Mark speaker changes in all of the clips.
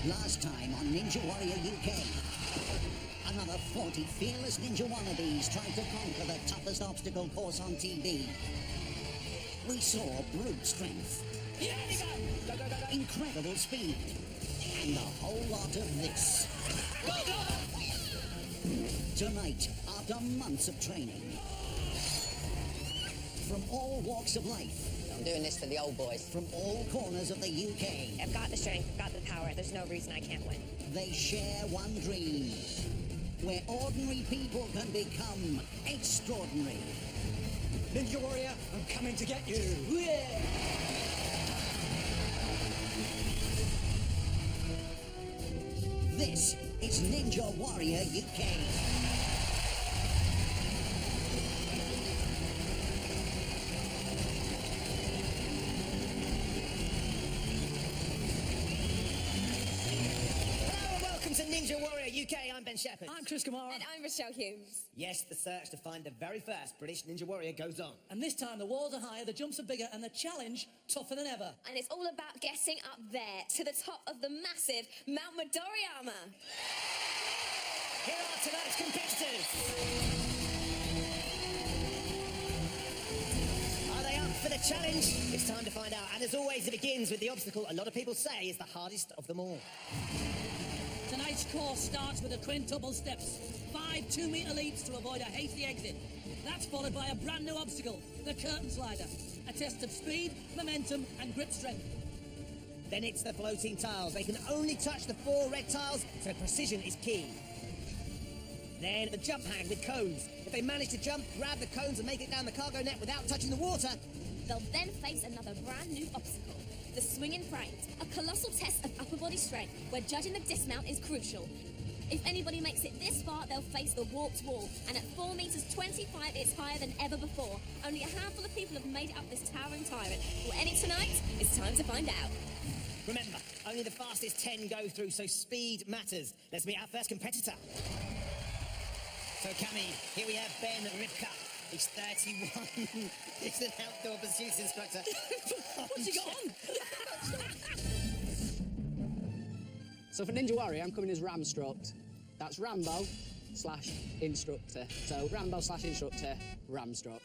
Speaker 1: Last time on Ninja Warrior UK, another 40 fearless ninja wannabes tried to conquer the toughest obstacle course on TV. We saw brute strength, incredible speed, and a whole lot of this. Tonight, after months of training, from all walks of life,
Speaker 2: I'm doing this for the old boys.
Speaker 1: from all corners of the UK,
Speaker 3: I've got the strength, I've got the power. There's no reason I can't win.
Speaker 1: they share one dream, where ordinary people can become extraordinary.
Speaker 4: Ninja Warrior, I'm coming to get you.
Speaker 1: This is Ninja Warrior UK.
Speaker 5: To Ninja Warrior UK, I'm Ben Shepherd.
Speaker 4: I'm Chris Kamara.
Speaker 3: And I'm Rochelle Humes.
Speaker 5: Yes, the search to find the very first British Ninja Warrior goes on.
Speaker 4: And this time the walls are higher, the jumps are bigger, and the challenge tougher than ever.
Speaker 3: And it's all about getting up there to the top of the massive Mount Midoriyama.
Speaker 5: Here are tonight's competitors. Are they up for the challenge? It's time to find out. And as always, it begins with the obstacle a lot of people say is the hardest of them all.
Speaker 4: Tonight's course starts with the quintuple steps. 5 2-metre leaps to avoid a hasty exit. That's followed by a brand new obstacle, the curtain slider. A test of speed, momentum and grip strength.
Speaker 5: Then it's the floating tiles. They can only touch the 4 red tiles, so precision is key. Then the jump hang with cones. If they manage to jump, grab the cones and make it down the cargo net without touching the water,
Speaker 3: They'll then face another brand new obstacle, the swinging frames, a colossal test of upper body strength where judging the dismount is crucial. If anybody makes it this far, they'll face the warped wall, and at 4 metres 25, it's higher than ever before. Only a handful of people have made it up this towering tyrant. Will any tonight? It's time to find out.
Speaker 5: remember, only the fastest 10 go through, so speed matters. Let's meet our first competitor. So, Cammy, here we have Ben Ripka. He's 31. He's an outdoor pursuits instructor.
Speaker 4: What's he got on?
Speaker 2: So for Ninja Warrior, I'm coming as Ramstruct. That's Rambo/instructor. So Rambo/instructor, Ramstruct.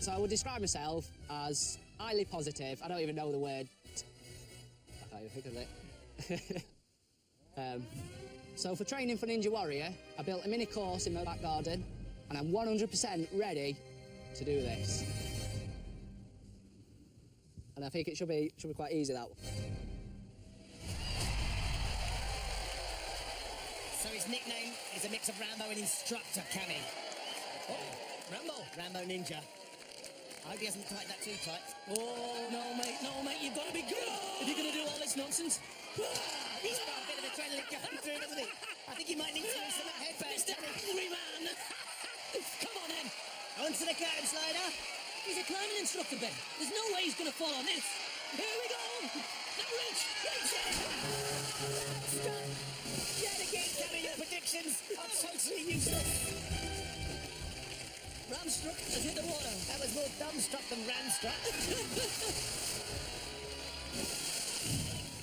Speaker 2: So I would describe myself as highly positive. I don't even know the word. I can't even think of it. So for training for Ninja Warrior, I built a mini course in my back garden, and I'm 100% ready to do this. And I think it should be quite easy, that one.
Speaker 5: So his nickname is a mix of Rambo and Instructor, Cammy. Oh, Rambo Ninja. I hope he hasn't tied that too tight.
Speaker 4: Oh, no, mate, you've got to be good if you're going to do all this nonsense.
Speaker 5: He's got a bit of adrenaline going through, doesn't he? I think he might need to loosen that headband.
Speaker 4: Mr. Angry Man! Come on, then.
Speaker 5: Onto the curtain slider.
Speaker 4: He's a climbing instructor, Ben. There's no way he's going to fall on this. Here we go. Now reach it.
Speaker 5: Stop. Yet again, Cammy, your predictions are totally useless.
Speaker 4: Ramstruck has hit the water.
Speaker 5: That was more dumbstruck than ramstruck.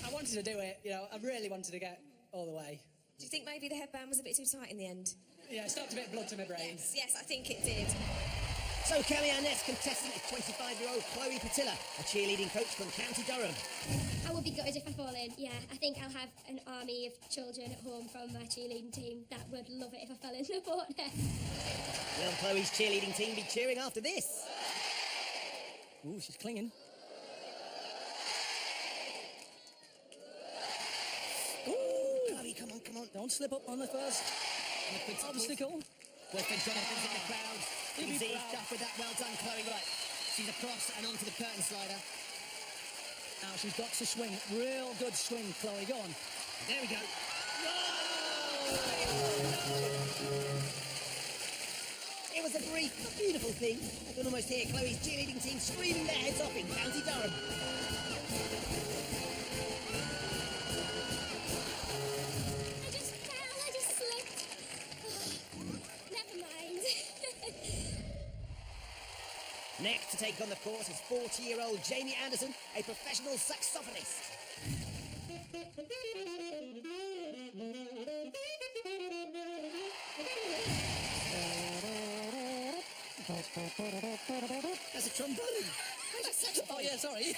Speaker 6: I wanted to do it, I really wanted to get all the way.
Speaker 3: Do you think maybe the headband was a bit too tight in the end?
Speaker 6: Yeah, it stopped a bit of blood to my brain.
Speaker 3: Yes, I think it did.
Speaker 5: So, Cammy, our next contestant is 25-year-old Chloe Patilla, a cheerleading coach from County Durham.
Speaker 7: I would be gutted if I fall in. Yeah, I think I'll have an army of children at home from my cheerleading team that would love it if I fell in the water.
Speaker 5: Will Chloe's cheerleading team be cheering after this?
Speaker 4: Ooh, she's clinging.
Speaker 5: Ooh, Chloe, come on.
Speaker 4: Don't slip up on the first obstacle.
Speaker 5: Wilfred Jonathan's in the crowd.
Speaker 4: He'll be
Speaker 5: He's eased
Speaker 4: proud.
Speaker 5: up with that. Well done, Chloe. Right, she's across and onto the curtain slider.
Speaker 4: Now she's got to swing. Real good swing, Chloe. Go on.
Speaker 5: There we go. It was a brief but beautiful thing. I can almost hear Chloe's cheerleading team screaming their heads off in County Durham.
Speaker 7: I just slipped. Never mind.
Speaker 5: Next to take on the course is 40-year-old Jamie Anderson, a professional saxophonist. That's a trombone.
Speaker 4: Oh, yeah, sorry.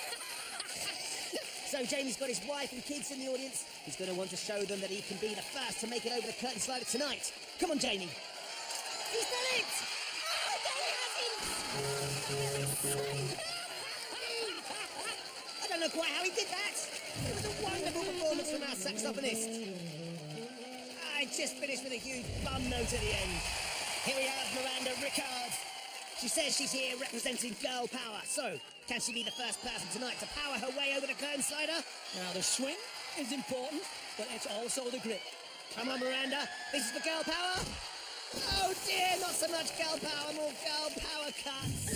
Speaker 5: So Jamie's got his wife and kids in the audience. He's going to want to show them that he can be the first to make it over the curtain slider tonight. Come on, Jamie.
Speaker 3: He's done it! Oh,
Speaker 5: I don't know quite how he did that. It was a wonderful performance from our saxophonist. I just finished with a huge bum note at the end. Here we have Miranda Rickard. She says she's here representing girl power. So, can she be the first person tonight to power her way over the curtain slider?
Speaker 4: Now, the swing is important, but it's also the grip.
Speaker 5: Come on, Miranda. This is the girl power. Oh dear, not so much girl power, more girl power cuts.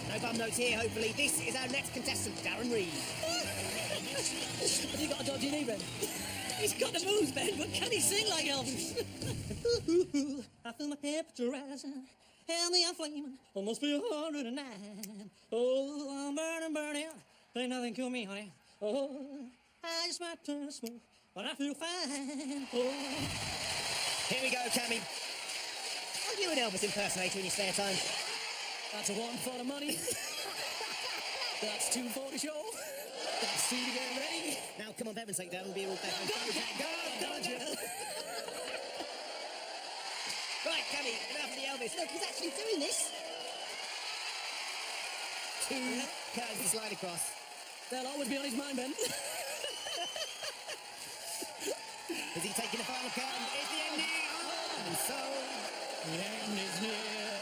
Speaker 5: No bum notes here, hopefully. This is our next contestant, Darren Reed.
Speaker 4: Have you got a dodgy knee, Ben? He's got the moves, Ben, but can he sing like Elvis? I feel my temperature rising, and the flaming, almost be 109. Oh, I'm burning, burning, ain't nothing kill me, honey. Oh, I just might turn to smoke, but I feel fine. Oh.
Speaker 5: Here we go, Cammy. Are you an Elvis impersonator in your spare time?
Speaker 4: That's a one for the money. That's two for the show. That's two to get ready.
Speaker 5: Now, come on, Bevan's sake, Devon, be all better. Go. Right, Cammy, enough of the Elvis. Look, he's actually doing this. Two curves to slide across.
Speaker 4: They'll always be on his mind, Ben.
Speaker 5: Is he taking the final curtain? Is the end near? And so
Speaker 4: the end is near,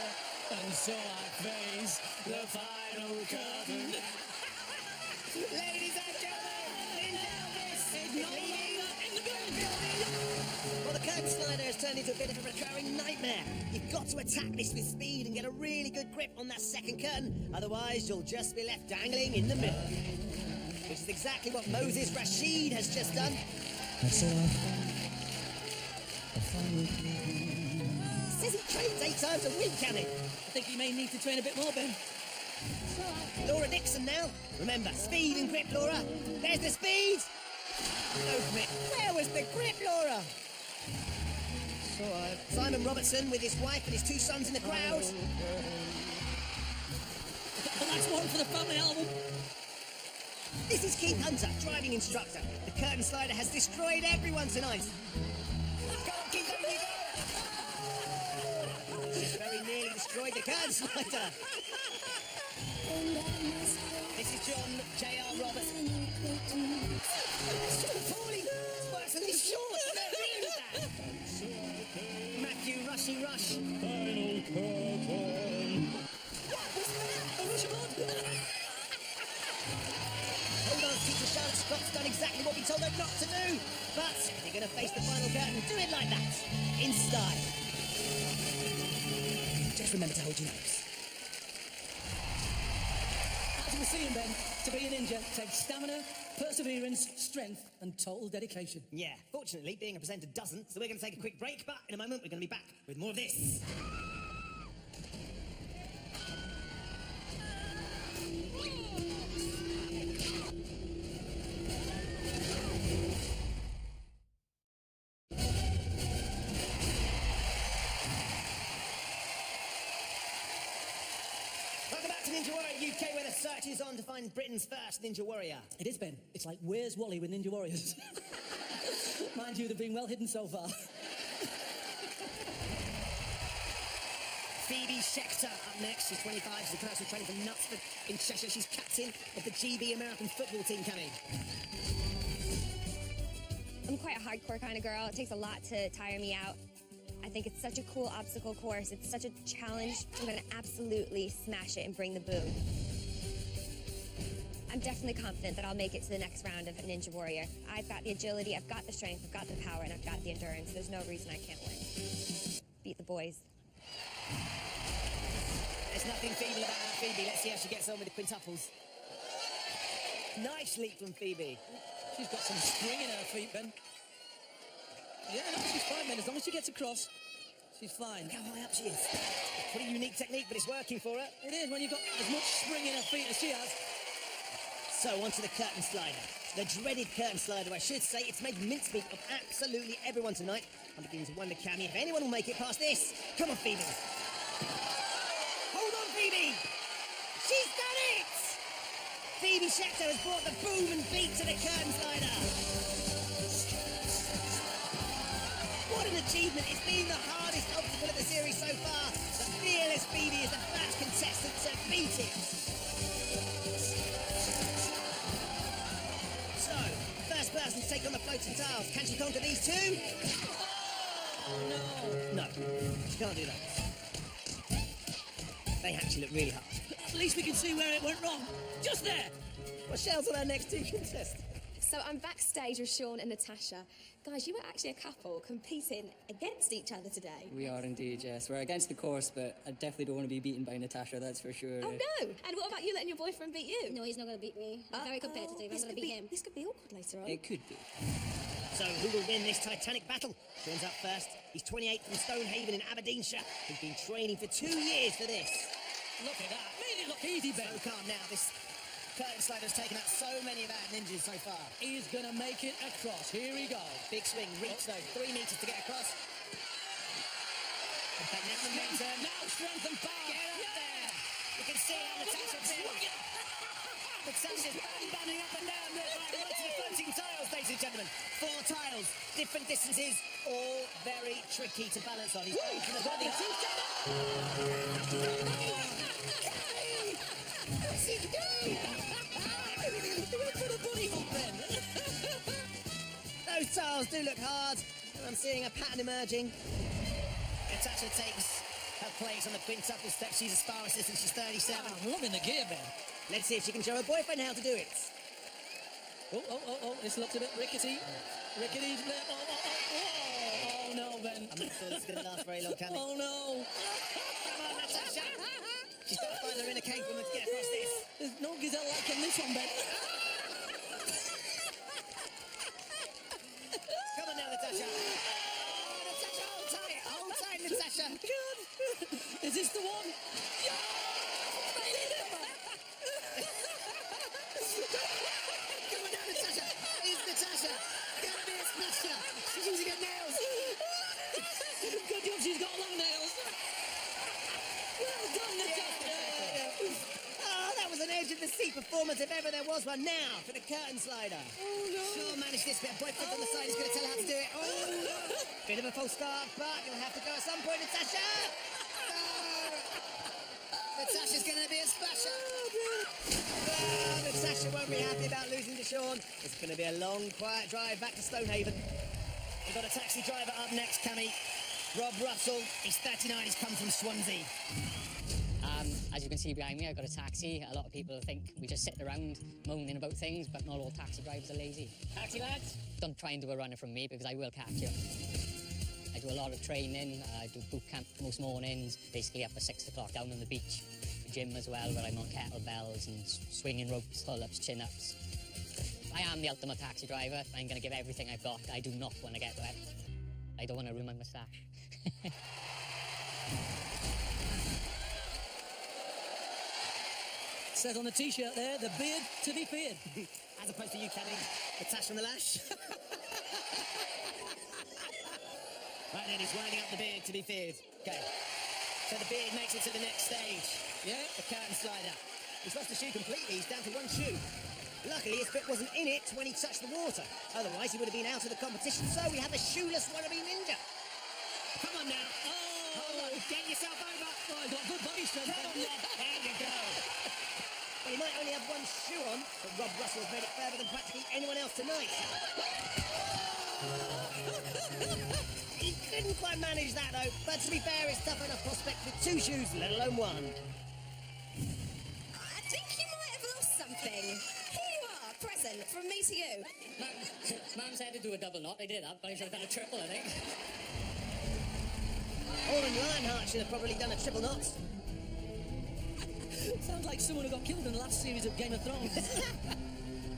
Speaker 4: and so I face the final curtain.
Speaker 5: Ladies and gentlemen, Elvis is in the building. Well, the curtain slider has turned into a bit of a recurring nightmare. You've got to attack this with speed and get a really good grip on that second curtain. Otherwise, you'll just be left dangling in the middle. Which is exactly what Moses Rashid has just done. Says he trains 8 times a week, can he?
Speaker 4: I think he may need to train a bit more, Ben.
Speaker 5: Laura Dixon now. Remember, speed and grip, Laura. There's the speed. No grip. Where was the grip, Laura? Simon Robertson with his wife and his 2 sons in the crowd.
Speaker 4: And that's one for the family album.
Speaker 5: This is Keith Hunter, driving instructor. The curtain slider has destroyed everyone tonight. Go on, Keith, over you go. Just very nearly destroyed the curtain slider. This is John J.R. Roberts. It's still falling. It's worse than these shorts. They're really bad. Matthew Rushy Rush.
Speaker 4: Final curtain.
Speaker 5: What was that? Hold on, teacher Charlotte Scott's done exactly what we told her not to do. But if you're going to face the final curtain, do it like that. In style. Just remember to hold your nose.
Speaker 4: As you were seeing, Ben, to be a ninja takes stamina, perseverance, strength, and total dedication.
Speaker 5: Yeah, fortunately, being a presenter doesn't, so we're going to take a quick break, but in a moment we're going to be back with more of this. Welcome back to Ninja Warrior UK, where the search is on to find Britain's first Ninja Warrior.
Speaker 4: It is, Ben. It's like Where's Wally with Ninja Warriors. Mind you, they've been well hidden so far.
Speaker 5: Phoebe Schechter up next. She's 25. She's a personal trainer from Knutsford in Cheshire. She's captain of the GB American football team, Cammy.
Speaker 8: I'm quite a hardcore kind of girl. It takes a lot to tire me out. I think it's such a cool obstacle course. It's such a challenge. I'm going to absolutely smash it and bring the boom. I'm definitely confident that I'll make it to the next round of Ninja Warrior. I've got the agility, I've got the strength, I've got the power, and I've got the endurance. There's no reason I can't win. Beat the boys.
Speaker 5: There's nothing feeble about that, Phoebe. Let's see how she gets on with the quintuples. Nice leap from Phoebe.
Speaker 4: She's got some spring in her feet, Ben. Yeah, no, she's fine, Ben. As long as she gets across, she's fine.
Speaker 5: Look how high up she is. Pretty unique technique, but it's working for her.
Speaker 4: It is when you've got as much spring in her feet as she has.
Speaker 5: So, onto the curtain slider. The dreaded curtain slider, I should say. It's made mincemeat of absolutely everyone tonight. I'm beginning to wonder, Cammy, if anyone will make it past this. Come on, Phoebe. Hold on, Phoebe. She's done it! Phoebe Schechter has brought the boom and beat to the curtain slider. What an achievement. It's been the hardest obstacle of the series so far. The fearless Phoebe is the first contestant to beat it. So, first person to take on the floating tiles. Can she conquer these two?
Speaker 4: Oh, no.
Speaker 5: No, she can't do that. They actually look really hard.
Speaker 4: At least we can see where it went wrong. Just there.
Speaker 5: Rochelle's on our next two contestants.
Speaker 9: So I'm backstage with Sean and Natasha. Guys, you were actually a couple competing against each other today.
Speaker 10: We are indeed, yes. We're against the course, but I definitely don't want to be beaten by Natasha, that's for sure.
Speaker 9: Oh, no! And what about you letting your boyfriend beat you?
Speaker 7: No, he's not going to beat me. I'm very competitive. I'm going to beat him.
Speaker 9: This could be awkward later on.
Speaker 10: It could be.
Speaker 5: So, who will win this titanic battle? Sean's up first. He's 28 from Stonehaven in Aberdeenshire. He's been training for 2 years for this.
Speaker 4: Look at that. Made it look easy, Ben.
Speaker 5: So calm now. This curtain slider's taken out so many of our ninjas so far.
Speaker 4: He's going to make it across. Here we go.
Speaker 5: Big swing, reach though. 3 metres to get across. Okay, now momentum.
Speaker 4: Now strength and power.
Speaker 5: Get up there. You can see how Natasha feels. Natasha's banding up and down the right to the floating tiles, ladies and gentlemen. 4 tiles, different distances, all very tricky to balance on. He's going for the body. What's he doing? Those tiles do look hard, and I'm seeing a pattern emerging. Natasha takes her place on the quintuple step. She's a spa assistant, she's 37.
Speaker 4: I'm loving the gear, Ben.
Speaker 5: Let's see if she can show her boyfriend how to do it.
Speaker 4: Oh, this looks a bit rickety. Rickety. Oh, no, Ben.
Speaker 5: I'm not sure this is going to last very long, can it?
Speaker 4: Oh, no.
Speaker 5: Come on, Natasha. She's got to find her inner cave woman to get across this.
Speaker 4: There's no gazelle like in this one, Ben.
Speaker 5: Come on now, Natasha. Oh, Natasha, hold tight. Hold tight, Natasha.
Speaker 4: Good. Is this the one? Yeah!
Speaker 5: Come on now, Natasha. It's Natasha. Gonna be a smasher. She's using her nails.
Speaker 4: Good job she's got long nails. Well done, Natasha.
Speaker 5: Oh, that was an edge of the seat performance if ever there was one. Now for the curtain slider.
Speaker 4: Oh, no.
Speaker 5: Sure managed this bit. Boyfriend on the side is going to tell her how to do it. Oh, bit of a false start, but you'll have to go at some point, Natasha. Natasha's going to be a splasher. Oh, Natasha won't be happy about losing to Sean. It's going to be a long, quiet drive back to Stonehaven. We've got a taxi driver up next, Cammy. Rob Russell. He's 39. He's come from Swansea.
Speaker 2: As you can see behind me, I've got a taxi. A lot of people think we just sit around moaning about things, but not all taxi drivers are lazy. Taxi lads, don't try and do a runner from me because I will catch you. I do a lot of training. I do boot camp most mornings, basically up at 6 o'clock down on the beach. Gym as well, where I'm on kettlebells and swinging ropes, pull-ups, chin-ups. I am the ultimate taxi driver. I'm going to give everything I've got. I do not want to get wet. I don't want to ruin my moustache.
Speaker 4: Says on the t-shirt there, the beard to be feared.
Speaker 5: As opposed to you, Cammy. The tash from the lash. Right then, he's winding up the beard to be feared. Okay. So the beard makes it to the next stage.
Speaker 4: Yeah.
Speaker 5: The curtain slider. He's lost the shoe completely. He's down to 1 shoe. Luckily, his foot wasn't in it when he touched the water. Otherwise, he would have been out of the competition. So we have a shoeless wannabe ninja. Come on now.
Speaker 4: Oh,
Speaker 5: hold on. Get yourself over.
Speaker 4: Oh, he's got good body strength.
Speaker 5: Come on, Rob. There you go. Well, he might only have 1 shoe on, but Rob Russell has made it further than practically anyone else tonight. He couldn't quite manage that, though. But to be fair, it's tough enough prospect with 2 shoes, let alone 1.
Speaker 9: I think you might have lost something. Here you are, present from me to you.
Speaker 2: Mum said to do a double knot. I did that, but I should have done a triple, I think.
Speaker 5: Oren Lionheart should have probably done a triple knot.
Speaker 4: Sounds like someone who got killed in the last series of Game of Thrones.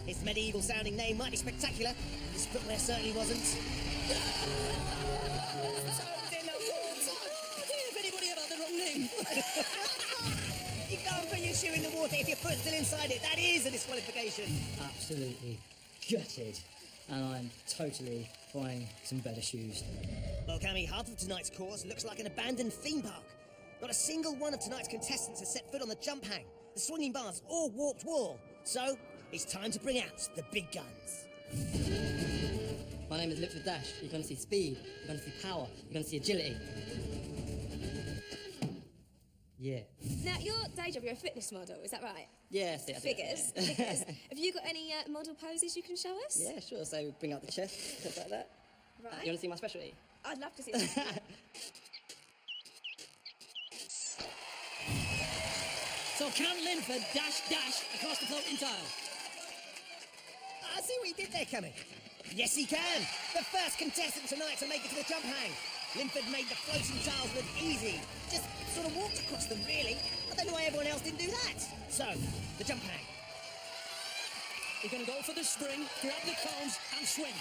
Speaker 5: His medieval-sounding name might be spectacular. His footwear certainly wasn't.
Speaker 4: If anybody ever had the wrong name.
Speaker 5: You can't put your shoe in the water if your foot's still inside it. That is a disqualification.
Speaker 10: Absolutely gutted. And I'm totally buying some better shoes.
Speaker 5: Well, Cammy, half of tonight's course looks like an abandoned theme park. Not a single one of tonight's contestants has set foot on the jump hang, the swinging bars, or warped wall. So, it's time to bring out the big guns.
Speaker 10: My name is Lipford Dash. You're going to see speed, you're going to see power, you're going to see agility. Yeah.
Speaker 9: Now, your day job, you're a fitness model, is that right?
Speaker 10: Yeah, see, I do.
Speaker 9: Figures. Figures. Have you got any model poses you can show us?
Speaker 10: Yeah, sure. So bring out the chest, stuff like that.
Speaker 9: Right.
Speaker 10: You want to see my specialty?
Speaker 9: I'd love to see that.
Speaker 4: So Cam Linford dash across the floating tile.
Speaker 5: I see what he did there, Cammy. Yes, he can. The first contestant tonight to make it to the jump hang. Linford made the floating tiles look easy. Just sort of walked across them, really. I don't know why everyone else didn't do that. So, the jump hang.
Speaker 4: He's going to go for the spring, grab the cones, and swing.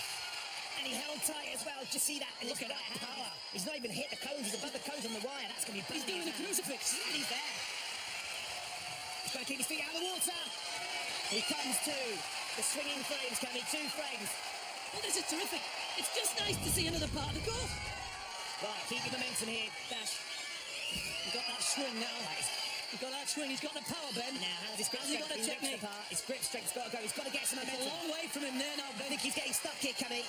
Speaker 5: And he held tight as well. Just see that? And
Speaker 4: Look at
Speaker 5: that
Speaker 4: that
Speaker 5: power. He's not even hit the cones. He's above the cones on the wire. That's going to be
Speaker 4: He's doing the crucifix.
Speaker 5: And he's there. He's got to keep his feet out of the water. He comes to the swinging frames, Cammy. 2 frames.
Speaker 4: Well, this is terrific. It's just nice to see another part of the course.
Speaker 5: Right, keep your momentum here.
Speaker 4: Dash. He's got that swing now. He's got that swing. He's got the power, Ben.
Speaker 5: Now, how's his grip
Speaker 4: Has he
Speaker 5: strength?
Speaker 4: got the
Speaker 5: He rips
Speaker 4: technique?
Speaker 5: apart. His grip strength's got to go. He's got to get some
Speaker 4: It's a
Speaker 5: momentum.
Speaker 4: long way from him there now,
Speaker 5: I
Speaker 4: Ben.
Speaker 5: think he's getting stuck here, Cammy.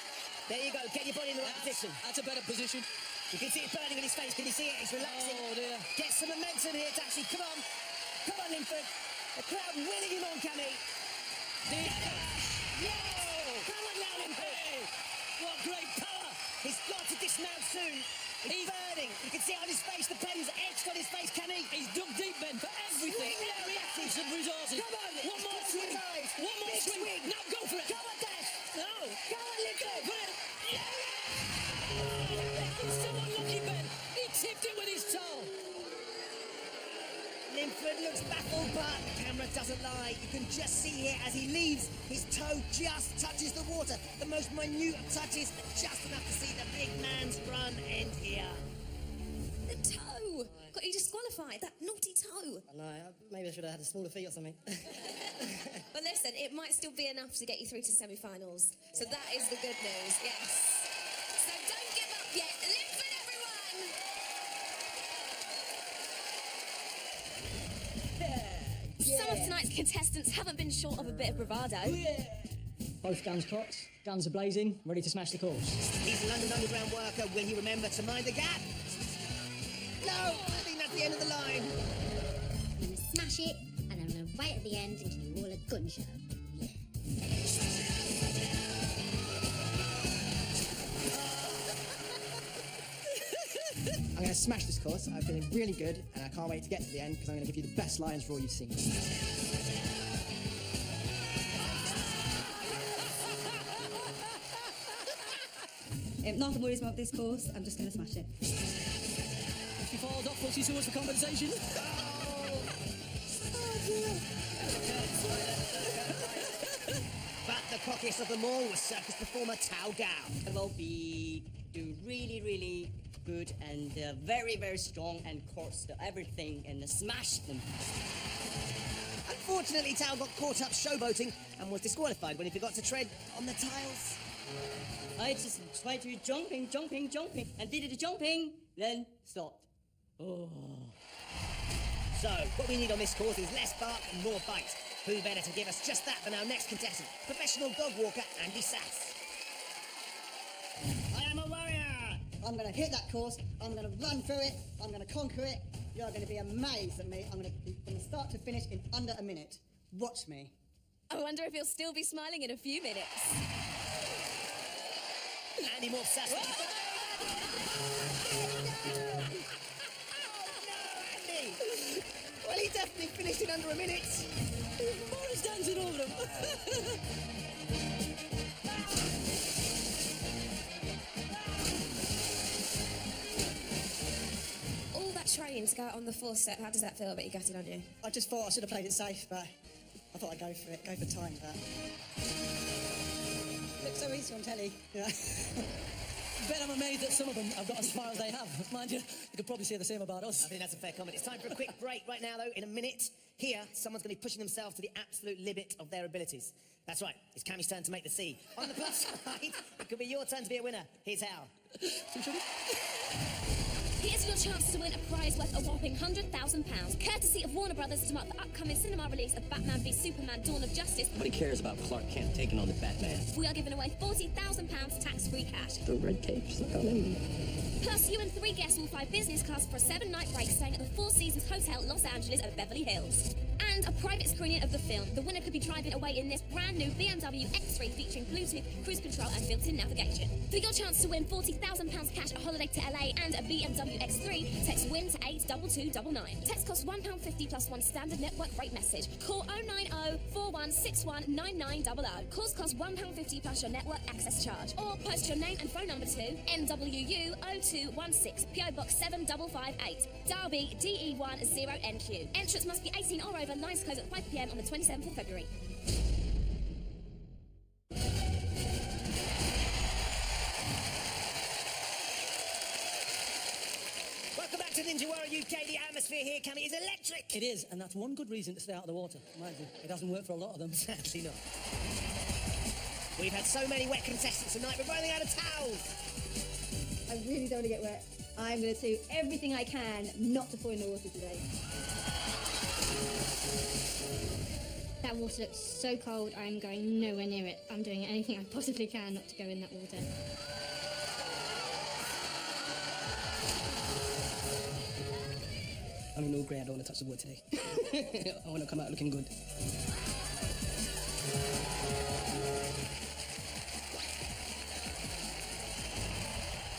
Speaker 5: There you go. Get your body in the right position.
Speaker 4: That's a better position.
Speaker 5: You can see it burning on his face. Can you see it? He's relaxing.
Speaker 4: Oh, dear.
Speaker 5: Get some momentum here, Tashi. Come on. Come on, Linford. The crowd willing him on, Cammy.
Speaker 4: Yo!
Speaker 5: Come on now, Linford.
Speaker 4: Hey! What great power!
Speaker 5: He's got to dismount soon. He's burning. You can see it on his face. The pen's etched on his face, Cammy.
Speaker 4: He's dug deep, Ben, for everything. Every ounce of resources.
Speaker 5: Come on.
Speaker 4: One more
Speaker 5: Get
Speaker 4: swing.
Speaker 5: some eyes.
Speaker 4: One more
Speaker 5: Big
Speaker 4: swing.
Speaker 5: swing.
Speaker 4: Now go for it.
Speaker 5: Come on, Dash.
Speaker 4: No.
Speaker 5: Go on, Linford.
Speaker 4: For it. He's so unlucky, Ben. He tipped it with his toe.
Speaker 5: Linford looks baffled, but the camera doesn't lie. You can just see here as he leaves, his toe just touches the water. The most minute of touches, just enough to see the big man's run end here.
Speaker 9: The toe! Got you disqualified, that naughty toe.
Speaker 10: No, maybe I should have had a smaller feet or something.
Speaker 9: But listen, it might still be enough to get you through to semi-finals. So that is the good news, yes. So don't give up yet. Linford, everyone! Some of tonight's contestants haven't been short of a bit of bravado.
Speaker 10: Both guns cocked, guns are blazing, ready to smash the course.
Speaker 5: He's a London Underground worker. Will he remember to mind the gap? No, I think that's the end of the line.
Speaker 11: I'm going to smash it, and I'm going to wait at the end and give you all a gun show. Yeah.
Speaker 6: I'm going to smash this course. I'm feeling really good, and I can't wait to get to the end because I'm going to give you the best lines for all you've seen.
Speaker 12: Nothing worries me about this course. I'm just going to smash it.
Speaker 4: If she falls off, will she sue us for compensation?
Speaker 5: But the cockiest of them all was circus performer Tao Gao.
Speaker 10: Will be do really good and very strong and course to everything and smash them.
Speaker 5: Unfortunately, Tao got caught up showboating and was disqualified when he forgot to tread on the tiles.
Speaker 10: I just tried to jumping, and did the jumping, then stopped. Oh.
Speaker 5: So, what we need on this course is less bark and more bite. Who better to give us just that than our next contestant, professional dog walker Andy Sass.
Speaker 6: I am a warrior! I'm going to hit that course, I'm going to run through it, I'm going to conquer it. You're going to be amazed at me. I'm going to be from start to finish in under a minute. Watch me.
Speaker 9: I wonder if he'll still be smiling in a few minutes.
Speaker 5: Andy Moore Sass. Oh no, Andy! Well, he definitely finished in under a minute.
Speaker 4: Morris dancing over him.
Speaker 9: All that training to go out on the 4th step, how does that feel? I bet you gutted on you.
Speaker 6: I just thought I should have played it safe, but I thought I'd go for it, go for time. But looks so easy on telly. Yeah.
Speaker 4: Ben, I'm amazed that some of them have got as far as they have. Mind you, you could probably say the same about us.
Speaker 5: I think that's a fair comment. It's time for a quick break right now, though. In a minute, here, someone's going to be pushing themselves to the absolute limit of their abilities. That's right, it's Cammie's turn to make the C. On the plus side, it could be your turn to be a winner. Here's how.
Speaker 3: Here's your chance to win a prize worth a whopping £100,000, courtesy of Warner Brothers, to mark the upcoming cinema release of Batman v Superman: Dawn of Justice.
Speaker 13: Nobody cares about Clark Kent taking on the Batman.
Speaker 3: We are giving away £40,000 tax-free cash.
Speaker 13: The red tape's like on him.
Speaker 3: Plus, you and 3 guests will fly business class for a 7-night break staying at the Four Seasons Hotel, Los Angeles at Beverly Hills. And a private screening of the film. The winner could be driving away in this brand new BMW X3 featuring Bluetooth, cruise control and built-in navigation. For your chance to win £40,000 cash, a holiday to LA and a BMW X3, text WIN to 82299. Text costs £1.50 plus 1 standard network rate message. Call 090 4161 9900. Calls cost £1.50 plus your network access charge. Or post your name and phone number to NWU 0216 PO Box 7558 Derby DE10NQ. Entrance must be 18 or over. Lines close at 5 p.m. on the 27th of February.
Speaker 5: Welcome back to Ninja Warrior UK. The atmosphere here, Cammie, is electric.
Speaker 4: It is, and that's one good reason to stay out of the water. Mind you, it hasn't worked for a lot of them.
Speaker 5: Sadly not. We've had so many wet contestants tonight, we're running out of towels.
Speaker 12: I really don't want to get wet. I'm going to do everything I can not to fall in the water today.
Speaker 7: That water looks so cold, I'm going nowhere near it. I'm doing anything I possibly can not to go in that water.
Speaker 10: I'm in no grade, I don't want to touch the wood today. I want to come out looking good.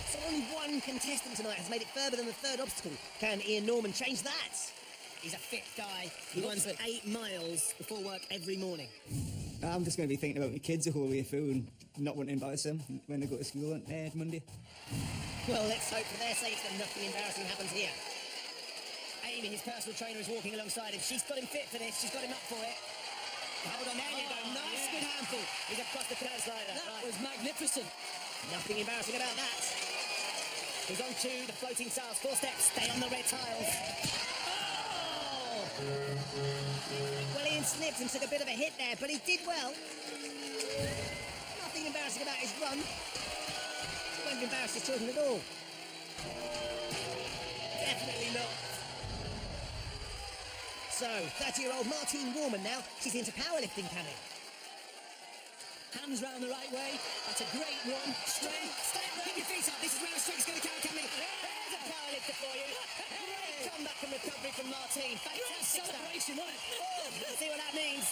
Speaker 5: So only one contestant tonight has made it further than the third obstacle. Can Ian Norman change that? He's a fit guy. He runs 8 miles before work every morning.
Speaker 14: I'm just going to be thinking about my kids the whole way through and not wanting to embarrass them when they go to school on Monday.
Speaker 5: Well, let's hope for their sakes that nothing embarrassing happens here. Amy, his personal trainer, is walking alongside him. She's got him fit for this. She's got him up for it. Hold on, there you go. Nice, good handful. He's across the curve slider.
Speaker 4: That was magnificent.
Speaker 5: Nothing embarrassing about that. He's on to the floating tiles. 4 steps. Stay on the red tiles. Well, Ian slipped and took a bit of a hit there, but he did well. Nothing embarrassing about his run. He won't embarrass his children at all. Definitely not. So, 30-year-old Martine Warman now. She's into powerlifting, Cammie.
Speaker 4: Hands round the right way. That's a great run. Straight.
Speaker 5: Stay up, keep your feet up. This is where the strength's going to count, Cammie. There's a powerlifter for you. Great comeback and recovery from Martine. Fantastic
Speaker 4: celebration, wasn't it?
Speaker 5: Oh, let's see what that means.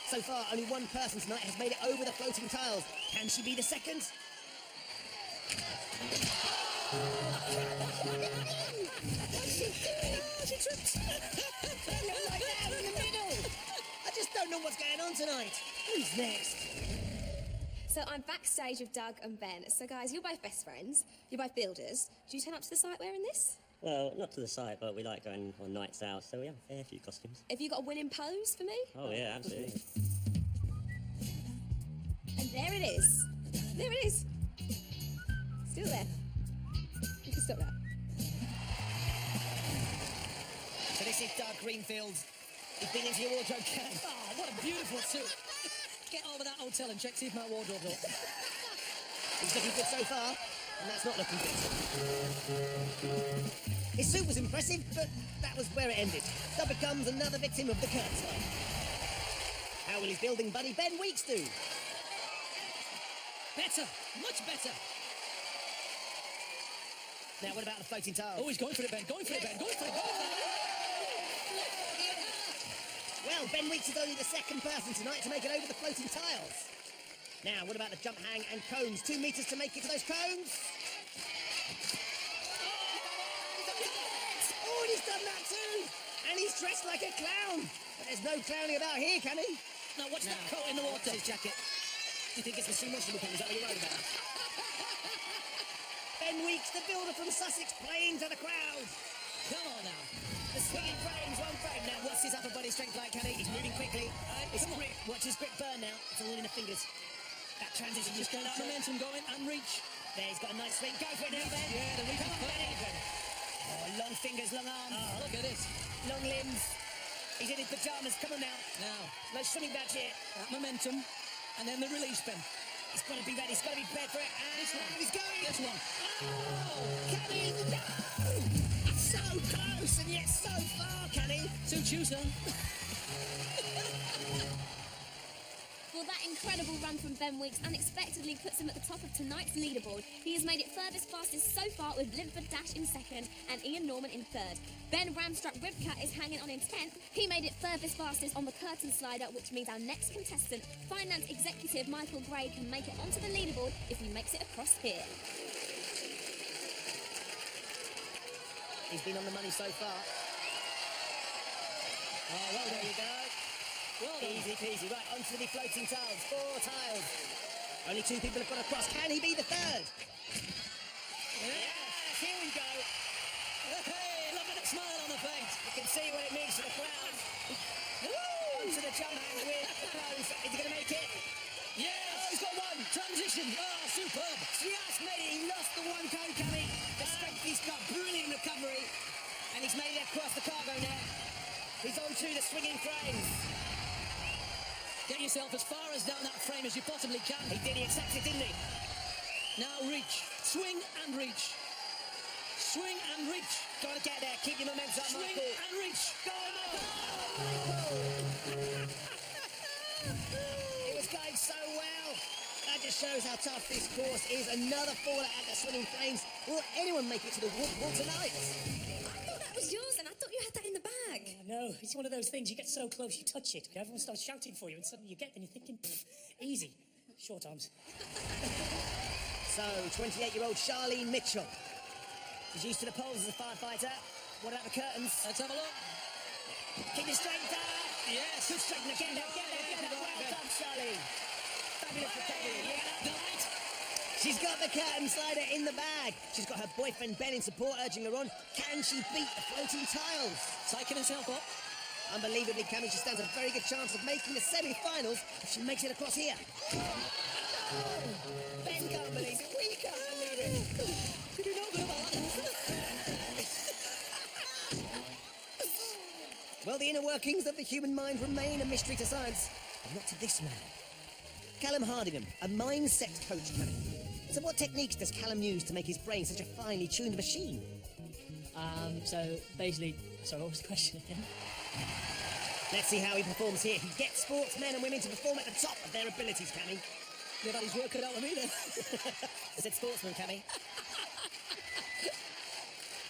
Speaker 5: So far, only one person tonight has made it over the floating tiles. Can she be the second? She tripped. Right down in the middle. I just don't know what's going on tonight. Who's next?
Speaker 9: So I'm backstage with Doug and Ben. So guys, you're both best friends. You're both builders. Do you turn up to the site wearing this?
Speaker 13: Well, not to the site, but we like going on nights out, so we have a fair few costumes.
Speaker 9: Have you got a winning pose for me?
Speaker 13: Oh, yeah, absolutely.
Speaker 9: And there it is. There it is. Still there. You can stop that.
Speaker 5: So this is Doug Greenfield. He's been into your wardrobe, Ken.
Speaker 4: Oh, what a beautiful suit. Get over that hotel and check see if my wardrobe's up.
Speaker 5: He's looking good so far, and that's not looking good. His suit was impressive, but that was where it ended. Doug becomes another victim of the curtain slide. How will his building buddy Ben Weeks do?
Speaker 4: Better, much better.
Speaker 5: Now, what about the floating tiles?
Speaker 4: Oh, he's going for it, Ben. Going for it, Ben. Going for it.
Speaker 5: Well, Ben Weeks is only the second person tonight to make it over the floating tiles. Now, what about the jump hang and cones? 2 meters to make it to those cones. Oh, and he's done that too. And he's dressed like a clown. But there's no clowning about here, can he?
Speaker 4: Now, watch that coat in the water.
Speaker 5: His jacket. Do you think it's machine washable pen? Is that what you're worried about? Ben Weeks, the builder from Sussex, playing to the crowd.
Speaker 4: Come on now.
Speaker 5: The swinging frames, 1 frame. Now, what's his upper body strength like, Kenny? He's moving quickly. His grip, watch his grip burn now. It's all in the fingers. That transition
Speaker 4: Just get that momentum going and reach.
Speaker 5: There, he's got a nice swing. Go for it now, Ben.
Speaker 4: Yeah, the reach
Speaker 5: Come
Speaker 4: is
Speaker 5: on, Benny.
Speaker 4: perfect.
Speaker 5: Oh, long fingers, long arms.
Speaker 4: Oh, look at this.
Speaker 5: Long limbs. He's in his pyjamas. Come on now.
Speaker 4: Now,
Speaker 5: No swimming badge here.
Speaker 4: that momentum, and then the release, Ben.
Speaker 5: He's got to be ready. He's got to be prepared for it. And
Speaker 4: This one.
Speaker 5: he's going.
Speaker 4: This one.
Speaker 5: Oh, Cammy, no! So close and yet so far, Cammy.
Speaker 4: Suits you, son.
Speaker 3: Well, that incredible run from Ben Weeks unexpectedly puts him at the top of tonight's leaderboard. He has made it furthest fastest so far with Linford Dash in second and Ian Norman in third. Ben Ramstruck Ribcat is hanging on in 10th. He made it furthest fastest on the curtain slider, which means our next contestant, finance executive Michael Gray, can make it onto the leaderboard if he makes it across here.
Speaker 5: He's been on the money so far.
Speaker 4: Oh, well
Speaker 5: There
Speaker 4: done.
Speaker 5: you go.
Speaker 4: Well done.
Speaker 5: Easy peasy. Right, onto the floating tiles. 4 tiles. Only 2 people have got across. Can he be the third? Yes, here we go.
Speaker 4: Hey, look at the smile on the face.
Speaker 5: You can see what it means to the crowd. Onto the jump hang with the close. Is he going to make it?
Speaker 4: Yes. Oh, he's got one. Transition. Oh, superb.
Speaker 5: Just made it. He lost the one code coming. The strength he's got. Brilliant recovery. And he's made it across the cargo net. He's onto the swinging frames.
Speaker 4: Get yourself as far as down that frame as you possibly can.
Speaker 5: He did. He accepted, didn't he?
Speaker 4: Now reach. Swing and reach. Swing and reach.
Speaker 5: Got to get there. Keep your momentum up,
Speaker 4: Swing
Speaker 5: Michael.
Speaker 4: and reach.
Speaker 5: Go on, Michael! It was going so well. That just shows how tough this course is. Another fallout at the swinging frames. Will anyone make it to the wall tonight?
Speaker 9: I thought that was yours, and I thought you had that in the bag.
Speaker 15: No, it's one of those things, you get so close, you touch it, and everyone starts shouting for you, and suddenly you get there and you're thinking, easy. Short arms.
Speaker 5: So, 28-year-old Charlene Mitchell. She's used to the poles as a firefighter. What about the curtains?
Speaker 4: Let's have a look.
Speaker 5: Keep it straight down.
Speaker 4: Yes.
Speaker 5: Good straighten. Get there, get there, get there. Well done, Charlene. Fabulous recovery. Yeah. She's got the curtain slider in the bag. She's got her boyfriend Ben in support, urging her on. Can she beat the floating tiles?
Speaker 4: Psyching herself up.
Speaker 5: Unbelievably, Cammy, she stands a very good chance of making the semi-finals if she makes it across here. Ben can't believe it. We can't believe it.
Speaker 4: Did you know about that?
Speaker 5: Well, the inner workings of the human mind remain a mystery to science, but not to this man. Callum Hardingham, a mindset coach, Callum. So what techniques does Callum use to make his brain such a finely tuned machine?
Speaker 15: So basically, sorry, what was the question again?
Speaker 5: Let's see how he performs here. He gets sportsmen and women to perform at the top of their abilities, Cammy.
Speaker 4: Yeah, but he's working it out with me then.
Speaker 5: I said sportsman, Cammy. You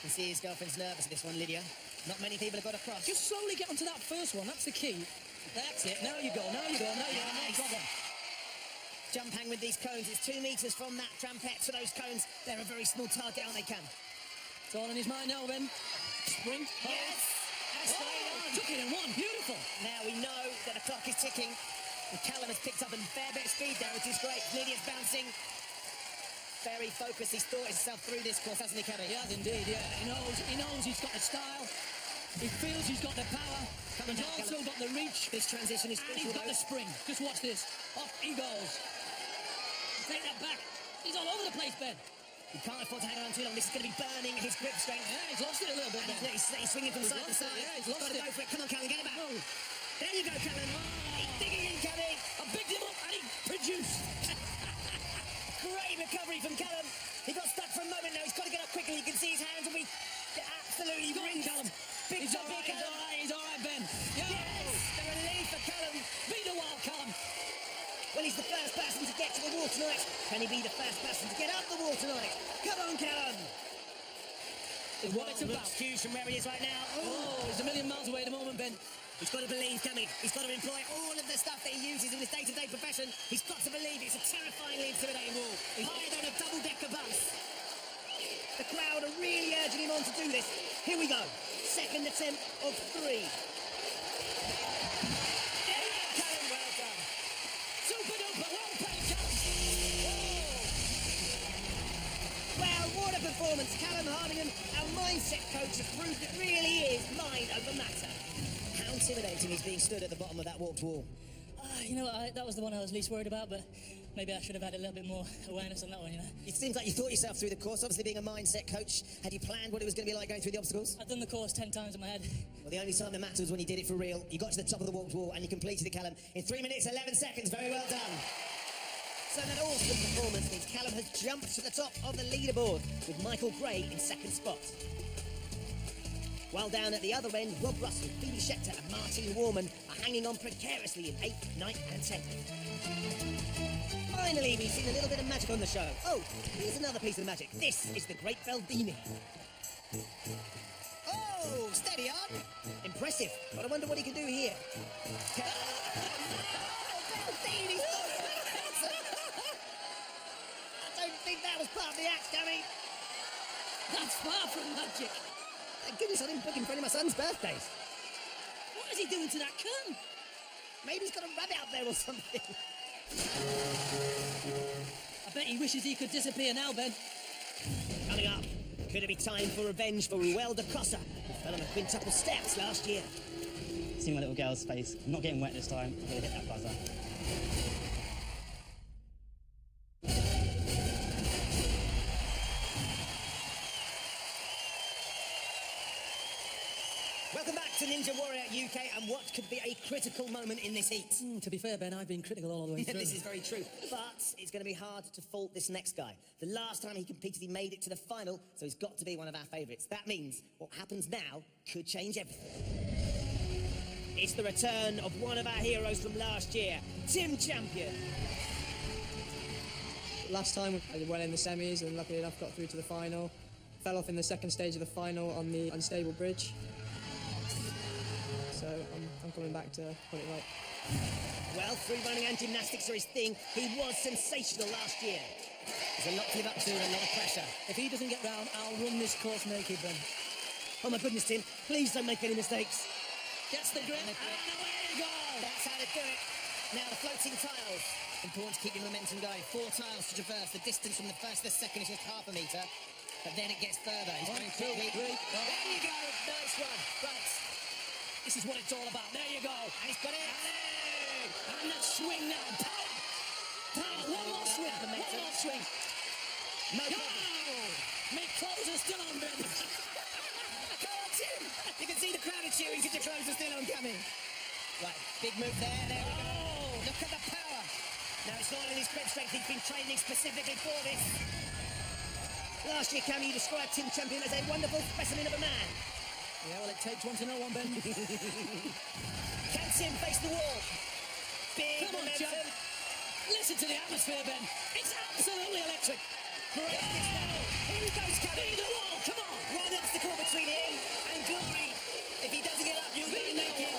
Speaker 5: can see his girlfriend's nervous at this one, Lydia. Not many people have got across.
Speaker 4: Just slowly get onto that first one, that's the key. That's it, now you go, now you go, now you go, no problem.
Speaker 5: Jump hang with these cones. It's 2 metres from that trampette to those cones. They're a very small target, aren't they, Cam?
Speaker 4: It's all in his mind now, Ben. Sprint.
Speaker 5: Yes! That's straight on.
Speaker 4: Took it in one, beautiful.
Speaker 5: Now we know that the clock is ticking. And Callum has picked up a fair bit of speed there, which is great. Lydia's bouncing. Very focused. He's thought himself through this course, hasn't he, Kevin?
Speaker 4: He has indeed, yeah. He knows he's got the style. He feels he's got the power. He's also got the reach.
Speaker 5: This transition is
Speaker 4: and he's got the spring. Just watch this. Off he goes. Take that back. He's all over the place, Ben.
Speaker 5: He can't afford to hang around too long. This is going to be burning his grip strength.
Speaker 4: Yeah, he's lost it a little bit.
Speaker 5: And he's swinging from side to side.
Speaker 4: Yeah, he's lost
Speaker 5: got to go for it. Come on, Callum, get it back.
Speaker 4: No.
Speaker 5: There you go, Callum. He's digging in, Callum.
Speaker 4: I picked him up and he produced.
Speaker 5: Great recovery from Callum. He got stuck for a moment now. He's got to get up quickly. You can see his hands will be absolutely rinsed.
Speaker 4: Callum.
Speaker 5: Big
Speaker 4: He's
Speaker 5: job
Speaker 4: all right,
Speaker 5: here, Callum.
Speaker 4: he's all right, Ben.
Speaker 5: Yes, the relief for Callum.
Speaker 4: Beat the wall, Callum.
Speaker 5: Well, he's the first person to get to the wall tonight. Can he be the first person to get up the wall tonight? Come on, Callum.
Speaker 4: It's what it's about.
Speaker 5: Looks huge from where he is right now.
Speaker 4: Oh, he's a million miles away at the moment, Ben.
Speaker 5: He's got to believe, can he? He's got to employ all of the stuff that he uses in his day-to-day profession. He's got to believe it's a terrifyingly intimidating wall. Higher than a double-decker bus. The crowd are really urging him on to do this. Here we go. Second attempt of 3. Callum, well done.
Speaker 4: Super duper, well played, Callum.
Speaker 5: Well, what a performance. Callum Hardingham, our mindset coach, has proved it really is mind over matter. How intimidating is being stood at the bottom of that warped wall?
Speaker 15: You know what, that was the one I was least worried about, but maybe I should have had a little bit more awareness on that one, you know.
Speaker 5: It seems like you thought yourself through the course. Obviously, being a mindset coach, had you planned what it was going to be like going through the obstacles?
Speaker 15: I've done the course 10 times in my head.
Speaker 5: Well, the only time that matters was when you did it for real. You got to the top of the walk wall and you completed it, Callum, in 3 minutes, 11 seconds. Very well done. So that awesome performance means Callum has jumped to the top of the leaderboard with Michael Gray in second spot. While down at the other end, Rob Russell, Phoebe Schechter and Martine Warman are hanging on precariously in 8th, 9th and 10th. Finally, we've seen a little bit of magic on the show. Oh, here's another piece of magic. This is the Great Baldini. Oh, steady on. Impressive, but I wonder what he can do here. Baldini's I don't think that was part of the act, Cammy.
Speaker 4: That's far from magic.
Speaker 5: Thank goodness I didn't book him for any of my son's birthdays.
Speaker 4: What is he doing to that curtain?
Speaker 5: Maybe he's got a rabbit out there or something.
Speaker 4: I bet he wishes he could disappear now, Ben.
Speaker 5: Coming up, could it be time for revenge for Ruel da Costa, who fell on the quintuple steps last year?
Speaker 16: See my little girl's face. I'm not getting wet this time. I'm going to hit that buzzer.
Speaker 5: Welcome back to Ninja Warrior UK and what could be a critical moment in this heat.
Speaker 4: To be fair, Ben, I've been critical all the way through.
Speaker 5: This is very true, but it's going to be hard to fault this next guy. The last time he competed, he made it to the final, so he's got to be one of our favourites. That means what happens now could change everything. It's the return of one of our heroes from last year, Tim Champion.
Speaker 2: Last time I went in the semis and luckily enough got through to the final. Fell off in the second stage of the final on the unstable bridge. So I'm coming back to put it right.
Speaker 5: Well, free running and gymnastics are his thing. He was sensational last year. There's a lot to live up to and a lot of pressure.
Speaker 4: If he doesn't get round, I'll run this course naked, Ben.
Speaker 5: Oh my goodness, Tim, please don't make any mistakes.
Speaker 4: Gets the grip, and away you go!
Speaker 5: That's how they do it. Now the floating tiles. Important to keep your momentum going. 4 tiles to traverse. The distance from the first to the second is just half a metre. But then it gets further. He's going quickly. There you go. Nice one. Right.
Speaker 4: This is what it's all about. There you go.
Speaker 5: And he's got it.
Speaker 4: And that swing now. Power. Power. One more swing. One more swing.
Speaker 5: No problem.
Speaker 4: My clothes are still on, Ben.
Speaker 5: Come on, Tim. You can see the crowd are cheering because your clothes are still on coming. Right. Big move there. There we go. Look at the power. Now it's all in his grip strength. He's been training specifically for this. Last year, Cammy, you described Tim Champion as a wonderful specimen of a man.
Speaker 4: Yeah, well, it takes one to know one, Ben.
Speaker 5: Can Tim face the wall? Big
Speaker 4: Come on,
Speaker 5: momentum.
Speaker 4: John. Listen to the atmosphere, Ben. It's absolutely electric.
Speaker 5: Great. Here he goes, Cammy.
Speaker 4: Be the wall, come on.
Speaker 5: One obstacle between him and glory. If he doesn't get up, you'll be naked.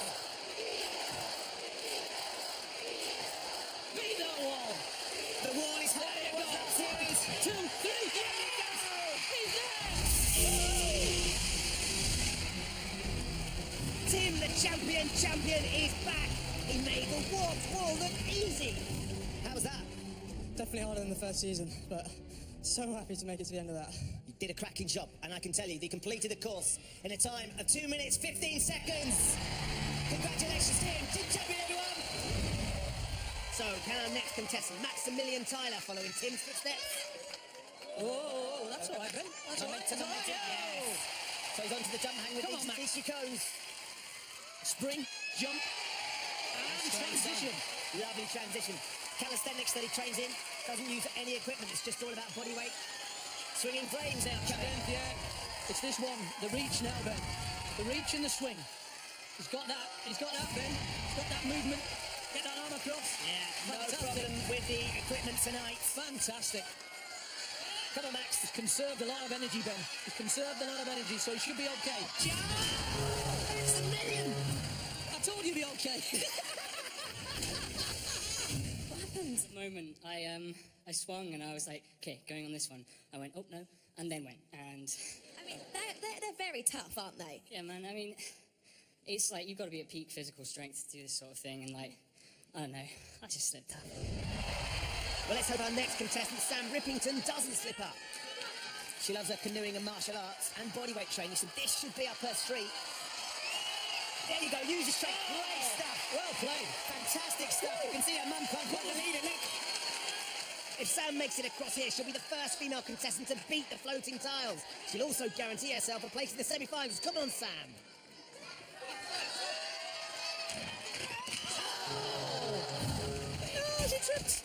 Speaker 4: Be the wall.
Speaker 5: The wall is high.
Speaker 4: There you go.
Speaker 5: Series.
Speaker 4: 2, 3,
Speaker 5: Here he goes.
Speaker 4: he's there.
Speaker 5: Tim, the champion is back. He made the warp wall look easy. How was that?
Speaker 2: Definitely harder than the first season, but so happy to make it to the end of that.
Speaker 5: You did a cracking job, and I can tell you, they completed the course in a time of 2 minutes, 15 seconds. Congratulations, Tim. Tim Champion, everyone. So, can our next contestant, Maximilian Tyler, follow in Tim's footsteps?
Speaker 4: Oh, that's all right, Ben. That's all right.
Speaker 5: Momentum, yes. So he's onto the jump hang with
Speaker 4: Come on,
Speaker 5: Max.
Speaker 4: Max.
Speaker 5: Here she goes.
Speaker 4: Spring, jump, and transition.
Speaker 5: Lovely transition. Calisthenics that he trains in. Doesn't use any equipment. It's just all about body weight. Swinging frames now, Kevin.
Speaker 4: Yeah, it's this one. The reach now, Ben. The reach and the swing. He's got that. He's got that, Ben. He's got that movement. Get that arm across.
Speaker 5: Yeah, no
Speaker 4: Fantastic.
Speaker 5: problem with the equipment tonight.
Speaker 4: Fantastic.
Speaker 5: Come on, Max.
Speaker 4: He's conserved a lot of energy, Ben. He's conserved a lot of energy, so he should be okay.
Speaker 5: It's a million.
Speaker 4: I told you he'd be okay.
Speaker 17: What happened? At the moment, I swung and I was like, okay, going on this one. I went, oh no, and then went, and
Speaker 9: I mean, they're very tough, aren't they?
Speaker 17: yeah, man. I mean, it's like you've got to be at peak physical strength to do this sort of thing, and like, I don't know, I just slipped up.
Speaker 5: Well, let's hope our next contestant, Sam Rippington, doesn't slip up. She loves her canoeing and martial arts and bodyweight training, so this should be up her street. There you go, use your strength. Great stuff.
Speaker 4: Well played.
Speaker 5: Fantastic stuff. You can see her mum can't put the lead in, look. If Sam makes it across here, she'll be the first female contestant to beat the floating tiles. She'll also guarantee herself a place in the semi-finals. Come on, Sam. Oh, she tripped.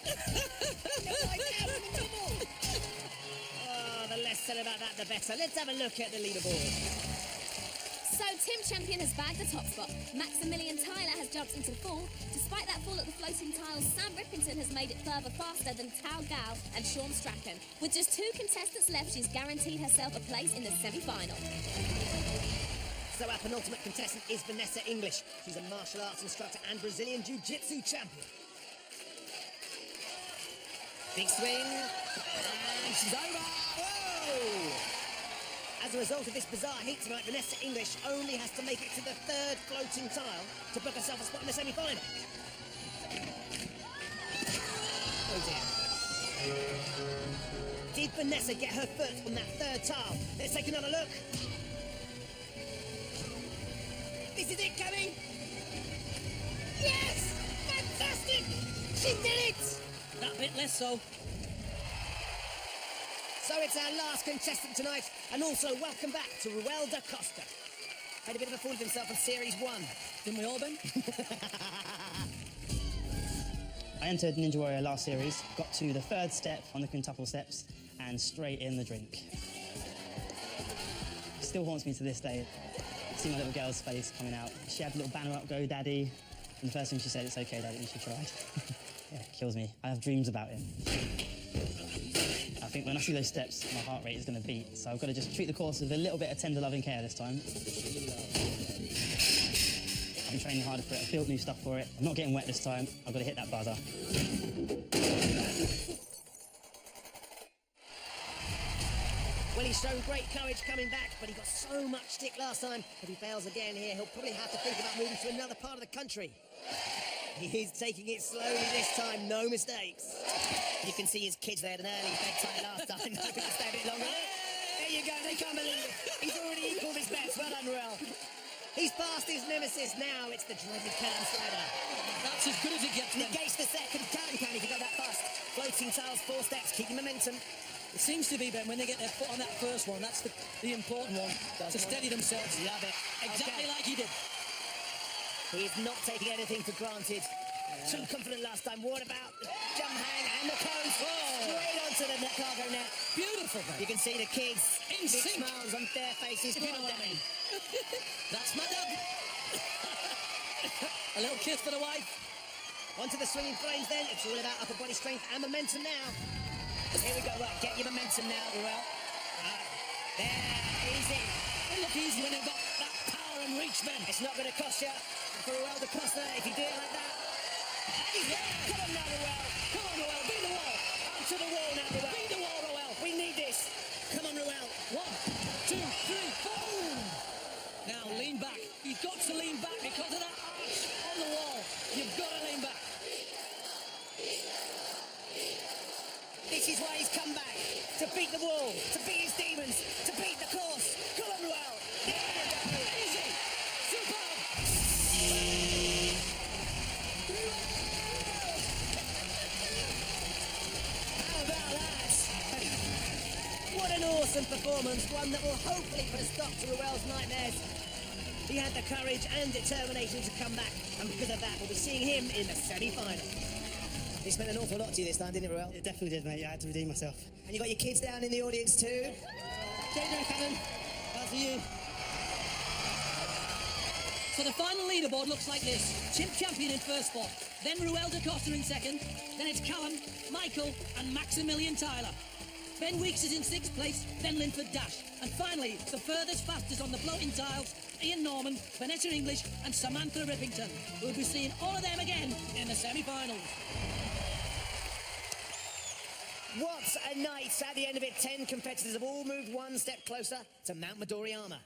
Speaker 5: Oh, the less said about that, the better. Let's have a look at the leaderboard.
Speaker 3: So Team Champion has bagged the top spot. Maximilian Tyler has jumped into the fall. Despite that fall at the floating tiles, Sam Rippington has made it further faster than Tao Gal and Sean Strachan. With just 2 contestants left, she's guaranteed herself a place in the semi-final.
Speaker 5: So our penultimate contestant is Vanessa English. She's a martial arts instructor and Brazilian Jiu-Jitsu champion. Big swing, and she's over. Whoa! As a result of this bizarre heat tonight, Vanessa English only has to make it to the 3rd floating tile to book herself a spot in the semi-final. Oh dear. Did Vanessa get her foot on that 3rd tile? Let's take another look. This is it, Cammy. Yes! Fantastic! She did it!
Speaker 4: That bit less so.
Speaker 5: So it's our last contestant tonight, and also welcome back to Ruel da Costa. Had a bit of a fool of himself in Series 1.
Speaker 4: Didn't we all, Ben?
Speaker 16: I entered Ninja Warrior last series, got to the 3rd step on the quintuple steps, and straight in the drink. Still haunts me to this day. I see my little girl's face coming out. She had a little banner up, "Go Daddy," and the first thing she said, "It's okay, Daddy," and she tried. Yeah, it kills me. I have dreams about him. I think when I see those steps, my heart rate is going to beat, so I've got to just treat the course with a little bit of tender loving care this time. I've been training harder for it, I've built new stuff for it. I'm not getting wet this time, I've got to hit that buzzer.
Speaker 5: Well, he's shown great courage coming back, but he got so much stick last time. If he fails again here, he'll probably have to think about moving to another part of the country. He's taking it slowly this time, no mistakes. You can see his kids, they had an early bedtime last time. Hope he can stay a bit longer. There you go, they can't believe it. He's already equalled his bets. Well done, Ruel. He's past his nemesis now. It's the dreaded curtain slider.
Speaker 4: That's as good as it gets.
Speaker 5: Negates the second curtain can if you go that fast. Floating tiles, 4 steps, keeping momentum.
Speaker 4: It seems to be, Ben, when they get their foot on that first one, that's the important one, to steady themselves.
Speaker 5: Love it.
Speaker 4: Exactly like he did.
Speaker 5: He is not taking anything for granted. Too confident last time. What about the jump hang and the close? Straight onto the net cargo net.
Speaker 4: Beautiful, Ben.
Speaker 5: You can see the kids.
Speaker 4: In
Speaker 5: big
Speaker 4: sync.
Speaker 5: smiles on their faces.
Speaker 4: If you know what I mean. That's my dad. A little kiss for the wife.
Speaker 5: Onto the swinging flames then. It's all about upper body strength and momentum now. Here we go. Right, get your momentum now, Ruel. There, easy.
Speaker 4: They look easy when they've got that power and reach, Ben.
Speaker 5: It's not going to cost you for Ruel da Costa if you do it like that. Come on now, Ruel. Come on, Ruel. Beat the wall. Onto the wall now, Ruel. Beat the wall, Ruel. We need this. Come on, Ruel.
Speaker 4: 1, 2, 3, boom! Now lean back. You've got to lean back because of that arch on the wall. You've got to lean back.
Speaker 5: This is why he's come back. To beat the wall. To beat his demons. To beat the course. Come on, Ruel. There you go.
Speaker 4: Easy. Superb.
Speaker 5: How about that? What an awesome performance. One that will hopefully put a stop to Ruel's nightmares. He had the courage and determination to come back. And because of that, we'll be seeing him in the semi-final. This meant an awful lot to you this time, didn't it, Ruel?
Speaker 16: It definitely did, mate. Yeah, I had to redeem myself.
Speaker 5: And you got your kids down in the audience too. Jaden Cannon, that's for you.
Speaker 4: So the final leaderboard looks like this. Chimp Champion in first spot, then Ruel da Costa in second, then it's Callum, Michael and Maximilian Tyler. Ben Weeks is in 6th place, then Linford Dash. And finally, the furthest fastest on the floating tiles, Ian Norman, Vanessa English and Samantha Rippington. We'll be seeing all of them again in the semi-finals.
Speaker 5: What a night. At the end of it, 10 competitors have all moved one step closer to Mount Midori Armour.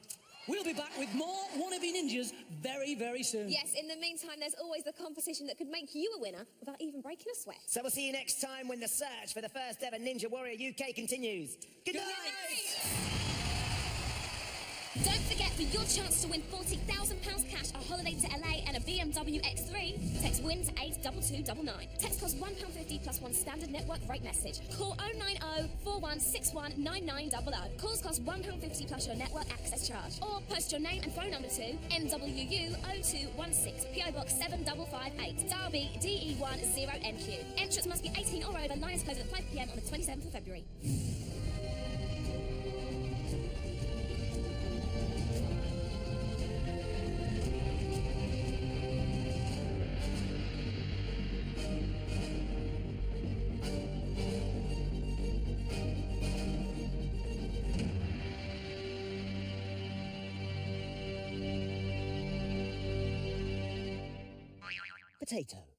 Speaker 4: We'll be back with more wannabe ninjas very, very soon.
Speaker 3: Yes, in the meantime, there's always the competition that could make you a winner without even breaking a sweat.
Speaker 5: So we'll see you next time when the search for the first ever Ninja Warrior UK continues. Good night!
Speaker 3: Don't forget, for your chance to win £40,000 cash, a holiday to LA and a BMW MWX3, text WIN to 82299. Text costs £1.50 plus one standard network rate message. Call 090 4161 9900. Calls cost £1.50 plus your network access charge. Or post your name and phone number to MWU 0216 PO Box 7558 Derby DE10NQ. Entrance must be 18 or over. Lines close at 5 p.m. on the 27th of February.
Speaker 5: Potato.